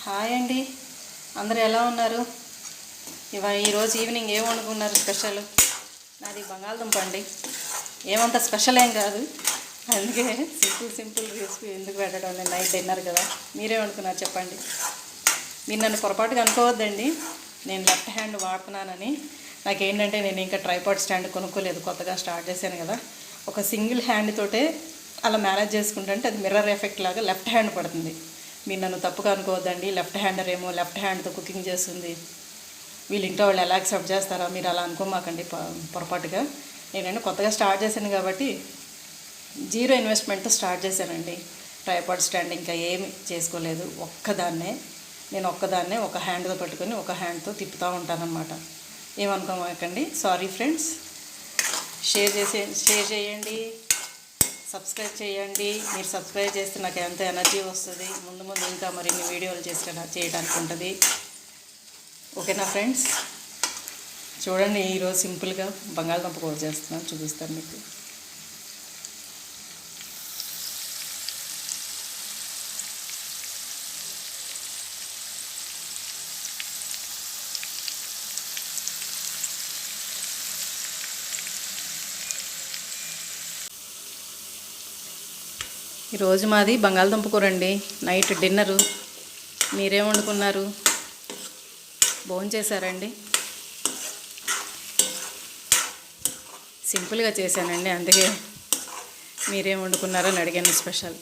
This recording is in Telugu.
హాయ్ అండి, అందరూ ఎలా ఉన్నారు? ఈరోజు ఈవినింగ్ ఏం వండుకున్నారు స్పెషల్? నాది బంగాళదుంప అండి. ఏమంత స్పెషల్ ఏం కాదు, అందుకే సింపుల్ రెసిపీ ఎందుకు పెట్టడం, నేను నైట్ డిన్నర్ కదా. మీరే వండుకున్నారు చెప్పండి. మీరు నన్ను పొరపాటుగా అనుకోవద్దండి, నేను లెఫ్ట్ హ్యాండ్ వాడుతున్నానని. నాకేంటంటే నేను ఇంకా ట్రైపాడ్ స్టాండ్ కొనుక్కోలేదు, కొత్తగా స్టార్ట్ చేశాను కదా. ఒక సింగిల్ హ్యాండ్ తోటే అలా మేనేజ్ చేసుకుంటే అది మిర్రర్ ఎఫెక్ట్ లాగా లెఫ్ట్ హ్యాండ్ పడుతుంది. మీరు నన్ను తప్పుగా అనుకోవద్దండి, లెఫ్ట్ హ్యాండర్ ఏమో లెఫ్ట్ హ్యాండ్తో కుకింగ్ చేస్తుంది, వీళ్ళు ఇంట్లో వాళ్ళు ఎలా యాక్సెప్ట్ చేస్తారో మీరు అలా అనుకోమాకండి పొరపాటుగా. నేనంటే కొత్తగా స్టార్ట్ చేశాను కాబట్టి జీరో ఇన్వెస్ట్మెంట్తో స్టార్ట్ చేశానండి. ట్రైపాడ్ స్టాండ్ ఇంకా ఏమి చేసుకోలేదు, నేను ఒక్కదాన్నే ఒక హ్యాండ్తో పట్టుకొని ఒక హ్యాండ్తో తిప్పుతూ ఉంటానన్నమాట. ఏమనుకోమాకండి, సారీ ఫ్రెండ్స్. షేర్ చేయండి, సబ్స్క్రైబ్ చేయండి. మీరు సబ్స్క్రైబ్ చేస్తే నాకు ఎంత ఎనర్జీ వస్తుంది, ముందు ఇంకా మరిన్ని వీడియోలు చేయడానికి ఉంటుంది. ఓకేనా ఫ్రెండ్స్? చూడండి, ఈరోజు సింపుల్గా బంగాళదుంప కూర చేస్తున్నాను, చూపిస్తాను మీకు. ఈరోజు మాది బంగాళదుంప కూర అండి, నైట్ డిన్నరు. మీరేం వండుకున్నారు? భోంచేశారండి? సింపుల్గా చేశానండి, అందుకే మీరేం వండుకున్నారని అడిగాను స్పెషల్.